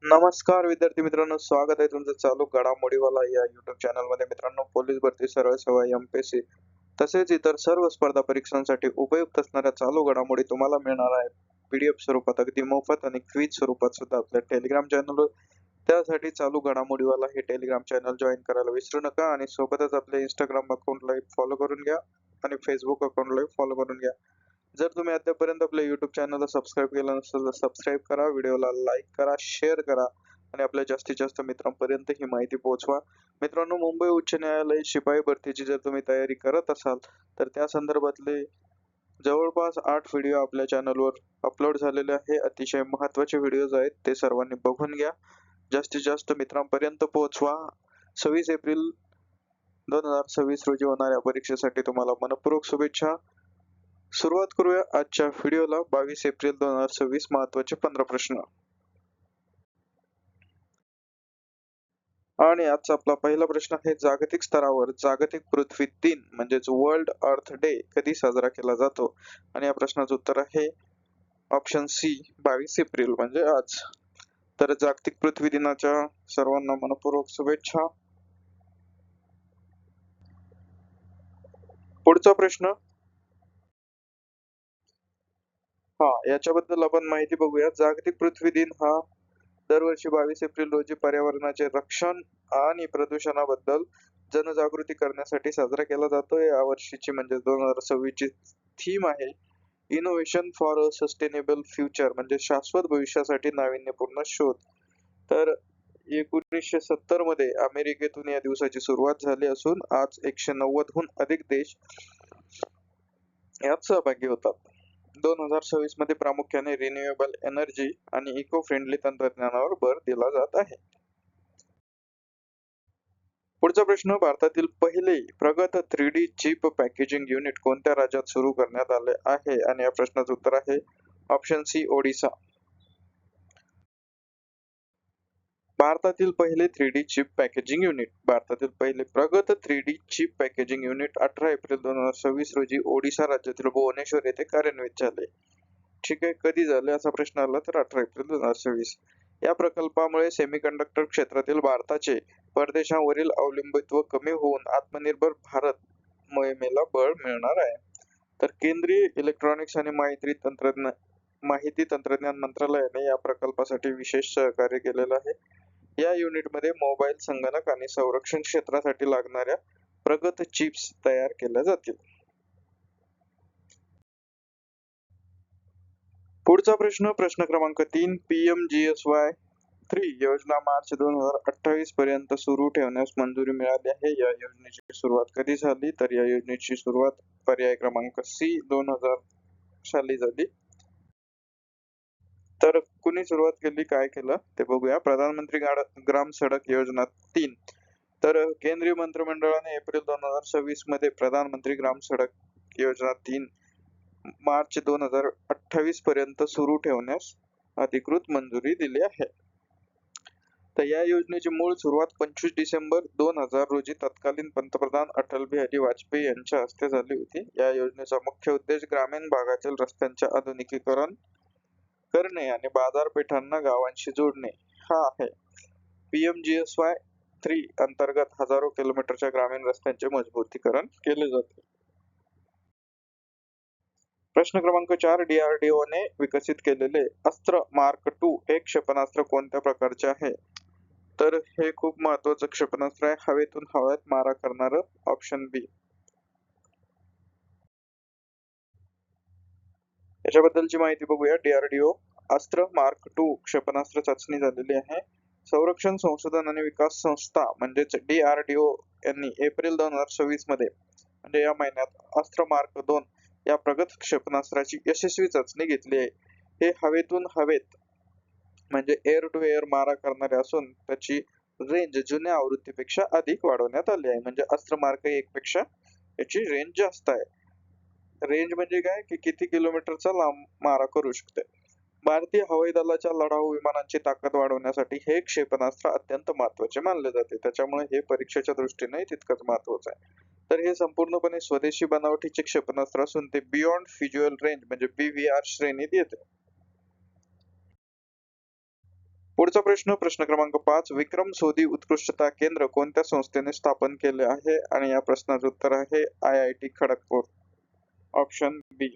नमस्कार विद्यार्थी मित्रांनो, स्वागत आहे तुमचं चालू घडामोडीवाला या YouTube चॅनल मध्ये. मित्रांनो, पोलीस भरती, सरळ सेवा, एमपीएससी तसेच इतर सर्व स्पर्धा परीक्षांसाठी उपयुक्त असणाऱ्या चालू घडामोडी तुम्हाला मिळणार आहे PDF स्वरूपात, अगदी मोफत आणि क्विज स्वरूपात सुद्धा आपल्या टेलिग्राम चॅनलवर. त्यासाठी चालू घडामोडीवाला हे टेलिग्राम चॅनल जॉईन करायला विसरू नका आणि सोबतच आपल्या Instagram अकाउंटला फॉलो करून घ्या आणि Facebook अकाउंटला फॉलो करून घ्या. जर तुम्ही आतापर्यंत आपल्या YouTube चॅनलला सबस्क्राईब केलं नसेल तर सबस्क्राईब करा, व्हिडिओला लाईक करा, शेअर करा आणि आपल्या जास्तीत जास्त मित्रांपर्यंत ही माहिती पोहोचवा. मित्रांनो, मुंबई उच्च न्यायालय शिपाई भरतीची जर तुम्ही तयारी करत असाल तर त्या संदर्भातले जवळपास 8 व्हिडिओ आपल्या चॅनलवर अपलोड झालेले आहे. अतिशय महत्त्वाचे व्हिडिओज आहेत, ते सर्वांनी बघून घ्या. जास्तीत जास्त मित्रांपर्यंत पोहोचवा. 26 एप्रिल 2026 रोजी होणाऱ्या परीक्षेसाठी तुम्हाला मनपूर्वक शुभेच्छा. सुरुवात करूया आजच्या व्हिडिओला. 22 एप्रिल 2026 महत्त्वाचे 15 प्रश्न. आणि आजचा आपला पहिला प्रश्न आहे, जागतिक स्तरावर जागतिक पृथ्वी दिन म्हणजेच वर्ल्ड अर्थ डे कधी साजरा केला जातो? आणि या प्रश्नाचं उत्तर आहे ऑप्शन सी, 22 एप्रिल म्हणजे आज. तर जागतिक पृथ्वी दिनाच्या सर्वांना मनपूर्वक शुभेच्छा. पुढचा प्रश्न, याच्याबद्दल आपण माहिती बघूया. जागतिक पृथ्वी दिन हा दरवर्षी 22 एप्रिल रोजी पर्यावरणाचे रक्षण आणि प्रदूषणाबद्दल जनजागृती करण्यासाठी साजरा केला जातो. या वर्षीची म्हणजे 2026 ची थीम आहे innovation for a sustainable future म्हणजे शाश्वत भविष्यासाठी नाविन्यपूर्ण शोध. तर 1970 मध्ये अमेरिकेतून या दिवसाची सुरुवात झाली असून आज 190 हून अधिक देश यात सहभागी होतात. 2026 मध्ये प्रामुख्याने रिन्युएबल एनर्जी आणि इको फ्रेंडली तंत्रज्ञानावर भर दिला जात आहे. पुढचा प्रश्न, भारतातील पहिले प्रगत 3D चिप पॅकेजिंग युनिट कोणत्या राज्यात सुरू करण्यात आले आहे? आणि या प्रश्नाचं उत्तर आहे ऑप्शन सी, ओडिसा. भारतातील पहिले 3D चिप पॅकेजिंग युनिट, भारतातील पहिले प्रगत 3D chip packaging unit 18 April 2026 रोजी ओडिशा राज्यातील भुवनेश्वर येथे कार्यान्वित झाले. ठीक आहे, कधी झाले असा प्रश्न आला तर 18 एप्रिल 2026. या प्रकल्पामुळे सेमीकंडक्टर क्षेत्रातील भारताचे परदेशावरील अवलंबित्व कमी होऊन आत्मनिर्भर भारत मोहिमेला बळ मिळणार आहे. तर केंद्रीय इलेक्ट्रॉनिक्स आणि माहिती तंत्रज्ञान मंत्रालयाने या प्रकल्पासाठी विशेष सहकार्य केलेलं आहे. या युनिटमध्ये मोबाईल, संगणक आणि संरक्षण क्षेत्रासाठी लागणाऱ्या प्रगत चिप्स तयार केल्या जातील. पुढचा प्रश्न, प्रश्न क्रमांक 3, PMGSY 3 योजना मार्च 2028 पर्यंत सुरू ठेवण्यास मंजुरी मिळाली आहे. या योजनेची सुरुवात कधी झाली? तर या योजनेची सुरुवात पर्याय क्रमांक सी 2000 साली झाली. तर कुणी सुरुवात केली, काय केलं ते बघूया. प्रधानमंत्री ग्राम सडक योजना 3. तर केंद्रीय मंत्रिमंडळाने एप्रिल 2026 मध्ये प्रधानमंत्री ग्राम सडक योजना 3 मार्च 2028 पर्यंत सुरू ठेवण्यास अधिकृत मंजुरी दिली आहे. तर या योजनेची मूळ सुरुवात 25 डिसेंबर 2000 रोजी तत्कालीन पंतप्रधान अटल बिहारी वाजपेयी यांच्या हस्ते झाली होती. या योजनेचा मुख्य उद्देश ग्रामीण भागातील रस्त्यांचे आधुनिकीकरण करणे आणि बाजारपेठांना गावांशी जोडणे हा आहे. PMGSY 3 अंतर्गत हजारो किलोमीटरच्या ग्रामीण रस्त्यांचे मजबूतीकरण केले जाते. प्रश्न क्रमांक 4, DRDO ने विकसित केलेले अस्त्र मार्क 2 हे क्षेपणास्त्र कोणत्या प्रकारचे आहे? तर हे खूप महत्वाचं क्षेपणास्त्र आहे, हवेतून हवेत मारा करणारं. ऑप्शन बी. याच्याबद्दलची माहिती बघूया. DRDO अस्त्र मार्क 2 क्षेपणास्त्र चाचणी झालेली आहे. संरक्षण संशोधन आणि विकास संस्था म्हणजेच DRDO यांनी एप्रिल 2026 मध्ये म्हणजे या महिन्यात अस्त्र मार्क 2 या प्रगत क्षेपणास्त्राची यशस्वी चाचणी घेतली आहे. हे हवेतून हवेत म्हणजे एअर टू एअर मारा करणारे असून त्याची रेंज जुन्या आवृत्तीपेक्षा अधिक वाढवण्यात आली आहे. म्हणजे अस्त्र मार्क 1 पेक्षा याची रेंज जास्त आहे. रेंज म्हणजे काय की किती किलोमीटरचा लांब मारा करू शकते. भारतीय हवाई दलाच्या लढाऊ विमानांची ताकद वाढवण्यासाठी हे क्षेपणास्त्र अत्यंत महत्वाचे मानले जाते. त्याच्यामुळे हे परीक्षेच्या दृष्टीने तितकंच महत्वाचं आहे. तर हे संपूर्णपणे स्वदेशी बनावटीचे क्षेपणास्त्र असून ते बियॉन्ड व्हिज्युअल रेंज म्हणजे BVR श्रेणीत येते. पुढचा प्रश्न क्रमांक 5, विक्रम सोदी उत्कृष्टता केंद्र कोणत्या संस्थेने स्थापन केले आहे? आणि या प्रश्नाचं उत्तर आहे IIT खडगपूर. ऑप्शन बी.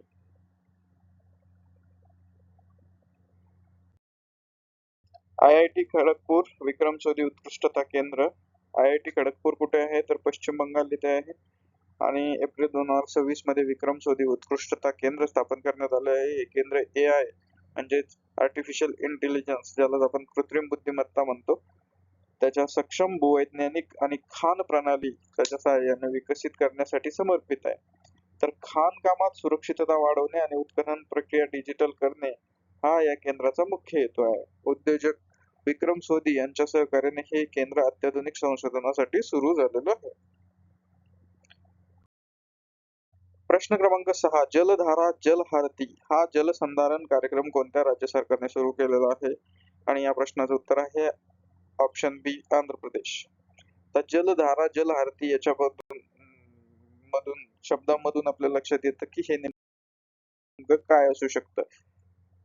IIT खडगपूर विक्रम सोदी उत्कृष्टता केंद्र. IIT खडगपूर कुठे आहे? तर पश्चिम बंगाल इथे आहे. आणि एप्रिल 2026 मध्ये विक्रम सोदी उत्कृष्टता केंद्र स्थापन करण्यात आले आहे. हे केंद्र AI म्हणजेच आर्टिफिशियल इंटेलिजन्स, ज्याला आपण कृत्रिम बुद्धिमत्ता म्हणतो, त्याच्या सक्षम भूवैज्ञानिक आणि खाण प्रणाली त्याच्या सहाय्याने विकसित करण्यासाठी समर्पित आहे. तर खाणकामात सुरक्षितता वाढवणे आणि उत्खनन प्रक्रिया डिजिटल करणे हा या केंद्राचा मुख्य हेतू आहे. उद्योजक विक्रम सोदी यांच्या सहकार्याने हे केंद्र अत्याधुनिक संशोधनासाठी सुरू झालेलं आहे. प्रश्न क्रमांक 6, जलधारा जलहारती हा जलसंधारण कार्यक्रम कोणत्या राज्य सरकारने सुरू केलेला आहे? आणि या प्रश्नाचं उत्तर आहे ऑप्शन बी, आंध्र प्रदेश. तर जलधारा जलहारती याच्याबद्दल मधून शब्दांमधून आपल्या लक्षात येतं की हे नेमकं काय असू शकतं.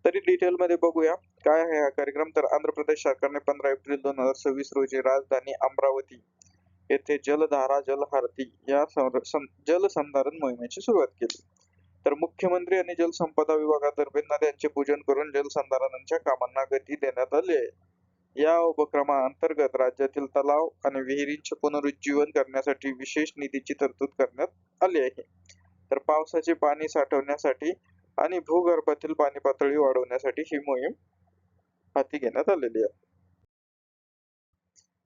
तरी डिटेल मध्ये बघूया काय आहे हा कार्यक्रम. तर आंध्र प्रदेश सरकारने 15 एप्रिल 2026 रोजी राजधानी अमरावती येथे जलधारा जलहारती या जलसंधारण मोहिमेची सुरुवात केली. तर मुख्यमंत्री आणि जलसंपदा विभागातर्फे नद्यांचे पूजन करून जलसंधारणाच्या कामांना गती देण्यात आली आहे. या उपक्रमाअंतर्गत राज्यातील तलाव आणि विहिरींचे पुनरुज्जीवन करण्यासाठी विशेष निधीची तरतूद करण्यात आली आहे. तर पावसाचे पाणी साठवण्यासाठी आणि भूगर्भातील पाणी पातळी वाढवण्यासाठी ही मोहीम हाती घेण्यात आलेली आहे.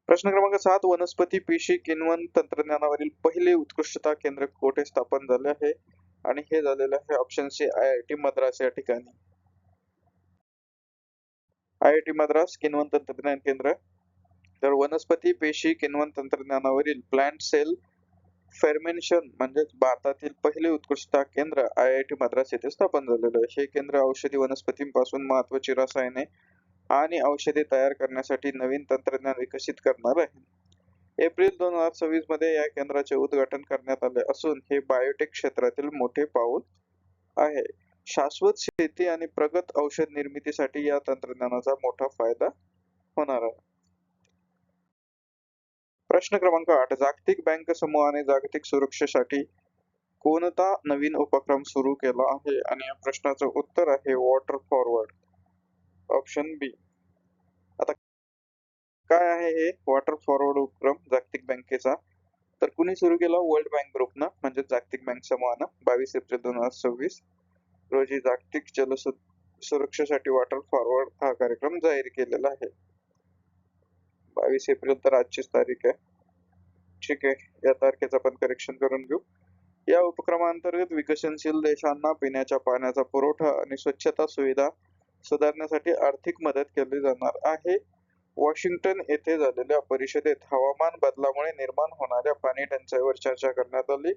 प्रश्न क्रमांक 7, वनस्पती पेशी किण्वन तंत्रज्ञानावरील पहिले उत्कृष्टता केंद्र कोठे स्थापन झाले आहे? आणि हे झालेलं आहे ऑप्शन सी, IIT मद्रास या ठिकाणी. IIT मद्रास किण्वन तंत्रज्ञान केंद्र. तर वनस्पती पेशी किण्वन तंत्रज्ञानावरील प्लांट सेल फेर्मेंशन म्हणजेच भारतातील पहिले उत्कृष्टता केंद्र IIT मद्रास येथे स्थापन झालेलं आहे. हे केंद्र औषधी वनस्पतींपासून महत्वाची रसायने आणि औषधे तयार करण्यासाठी नवीन तंत्रज्ञान विकसित करणार आहे. एप्रिल 2026 मध्ये या केंद्राचे उद्घाटन करण्यात आले असून हे बायोटेक क्षेत्रातील मोठे पाऊल आहे. शाश्वत शेती आणि प्रगत औषध निर्मितीसाठी या तंत्रज्ञानाचा मोठा फायदा होणार आहे. प्रश्न क्रमांक 8, जागतिक बँक समूहाने जागतिक सुरक्षेसाठी कोणता नवीन उपक्रम सुरू केला आहे? आणि या प्रश्नाचं उत्तर आहे वॉटर फॉरवर्ड. ऑप्शन बी. आता काय आहे हे वॉटर फॉरवर्ड उपक्रम जागतिक बँकेचा? तर कुणी सुरू केला? वर्ल्ड बँक ग्रुपनं म्हणजे जागतिक बँक समूहानं 22 एप्रिल 2026 रोजी जागतिक जल सुरक्षेसाठी वॉटर फॉरवर्ड हा कार्यक्रम जाहीर केलेला आहे. 22 एप्रिल तर आजचीच तारीख आहे. ठीक आहे, या तारखेचं आपण करेक्शन करून घेऊ. या उपक्रमांतर्गत विकसनशील देशांना पिण्याच्या पाण्याचा पुरवठा आणि स्वच्छता सुविधा सुधारण्यासाठी आर्थिक मदत केली जाणार आहे. वॉशिंग्टन येथे झालेल्या परिषदेत हवामान बदलामुळे निर्माण होणाऱ्या पाणी टंचाईवर चर्चा करण्यात आली.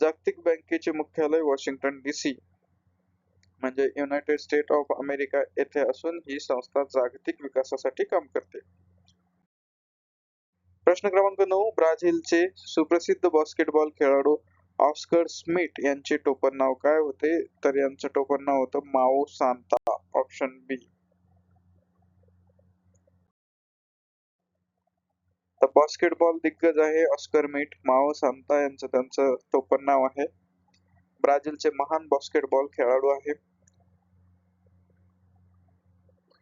जागतिक बँकेचे मुख्यालय वॉशिंग्टन DC म्हणजे युनायटेड स्टेट ऑफ अमेरिका येथे असून ही संस्था जागतिक विकासासाठी काम करते. प्रश्न क्रमांक 9, ब्राझीलचे सुप्रसिद्ध बास्केटबॉल खेळाडू ऑस्कर स्मिथ यांचे टोपण नाव काय होते? तर यांचं टोपण नाव होतं माओ सांता. ऑप्शन बी. तर बास्केटबॉल दिग्गज आहे ऑस्कर स्मिथ. माओ सांता यांचं त्यांचं टोपण नाव आहे. ब्राझीलचे महान बास्केटबॉल खेळाडू आहे.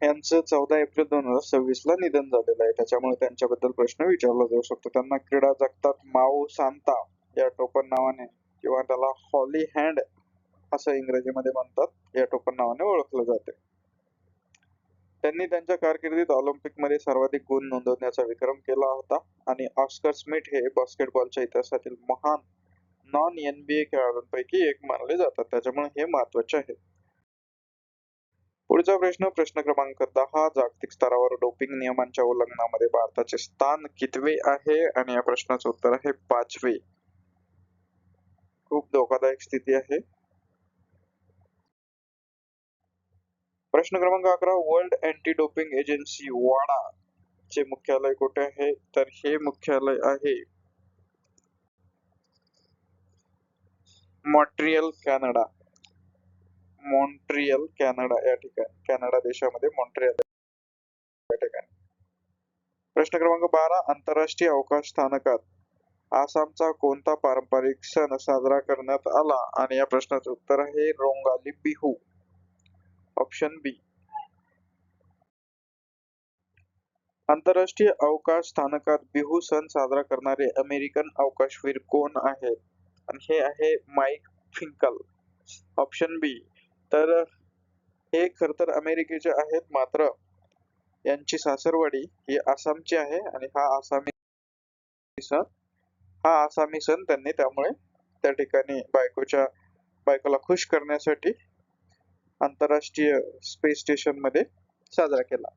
यांचं 14 एप्रिल 2026 ला निधन झालेलं आहे. त्याच्यामुळे त्यांच्याबद्दल प्रश्न विचारला जाऊ शकतो. त्यांना क्रीडा जगतात माओ सांता या टोपण नावाने किंवा त्याला हॉली हँड असं इंग्रजीमध्ये म्हणतात, या टोपण नावाने ओळखलं जाते. त्यांनी त्यांच्या कारकिर्दीत ऑलिम्पिकमध्ये सर्वाधिक गुण नोंदवण्याचा विक्रम केला होता आणि ऑस्कर स्मिथ हे बास्केटबॉलच्या इतिहासातील महान नॉन NBA खेळाडूंपैकी एक मानले जातात. त्याच्यामुळे हे महत्वाचे आहे. पुढचा प्रश्न क्रमांक 10, जागतिक स्तरावर डोपिंग नियमांच्या उल्लंघनामध्ये भारताचे स्थान कितवे आहे? आणि या प्रश्नाचं उत्तर आहे 5वे. खूप धोकादायक स्थिती आहे. प्रश्न क्रमांक 11, world anti doping agency WADA चे मुख्यालय कुठे आहे? तर हे मुख्यालय आहे मॉन्ट्रियल कॅनडा. मॉन्ट्रियल कॅनडा या ठिकाणी, कॅनडा देशामध्ये मॉन्ट्रियल ठिकाणी. प्रश्न क्रमांक 12 आंतरराष्ट्रीय अवकाश स्थानकात आसामचा कोणता पारंपरिक सण साजरा करण्यात आला? आणि या प्रश्नाचं उत्तर आहे रोंगाली बिहू. ऑप्शन बी. आंतरराष्ट्रीय अवकाश स्थानकात बिहू सण साजरा करणारे अमेरिकन अवकाशवीर कोण आहेत? आणि हे आहे माईक फिंकल. ऑप्शन बी. तर हे खर तर अमेरिकेचे आहेत, मात्र यांची सासरवाडी ही आसामची आहे आणि हा आसामी सण त्यांनी त्यामुळे त्या ठिकाणी बायकोला खुश करण्यासाठी आंतरराष्ट्रीय स्पेस स्टेशन मध्ये साजरा केला.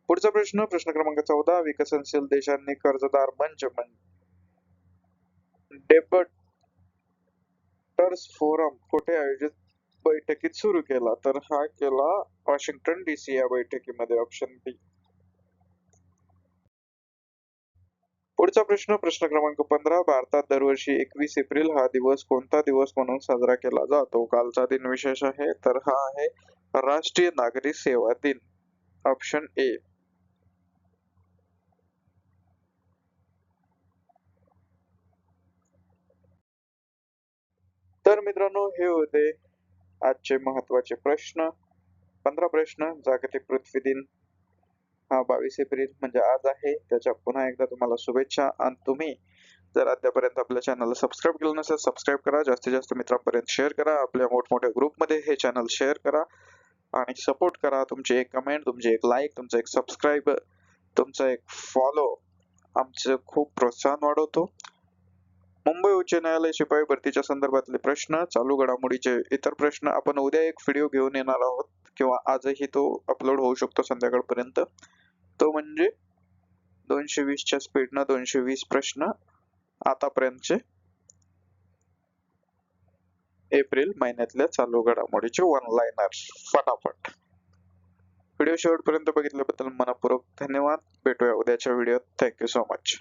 पुढचा प्रश्न क्रमांक 14 विकसनशील देशांनी कर्जदार मंच डेब्टर्स फोरम कुठे आयोजित बैठकीत सुरू केला? तर हा केला वॉशिंग्टन DC या बैठकीमध्ये. ऑप्शन बी. पुढचा प्रश्न क्रमांक 15 भारतात दरवर्षी 21 एप्रिल हा दिवस कोणता दिवस म्हणून साजरा केला जातो? कालचा दिन विशेष आहे, तर हा आहे राष्ट्रीय नागरी सेवा दिन. Option A. तर मित्रांनो, हे होते आजचे महत्वाचे प्रश्न. 15 प्रश्न. जागतिक पृथ्वी दिन हा 22 एप्रिल म्हणजे आज आहे. त्याच्या पुन्हा एकदा तुम्हाला शुभेच्छा. आणि तुम्ही जर अद्यापर्यंत आपल्या चॅनलला सबस्क्राईब केलं नसेल, सबस्क्राईब करा. जास्तीत जास्त मित्रांपर्यंत शेअर करा. आपल्या मोठमोठ्या ग्रुपमध्ये हे चॅनल शेअर करा आणि सपोर्ट करा. तुमची एक कमेंट, तुमची एक लाईक, तुमचं एक सबस्क्राईब, तुमचा एक फॉलो आमचं खूप प्रोत्साहन वाढवतो. मुंबई उच्च न्यायालय शिपाई भरतीच्या संदर्भातले प्रश्न, चालू घडामोडीचे इतर प्रश्न आपण उद्या एक व्हिडिओ घेऊन येणार आहोत किंवा आजही तो अपलोड होऊ शकतो संध्याकाळपर्यंत. तो म्हणजे 220च्या स्पीडनं 220 प्रश्न आतापर्यंतचे एप्रिल महिन्यातल्या चालू घडामोडीचे वन लाइनर फटाफट. व्हिडिओ शेवटपर्यंत बघितल्याबद्दल मनपूर्वक धन्यवाद. भेटूया उद्याच्या व्हिडिओत. Thank you so much.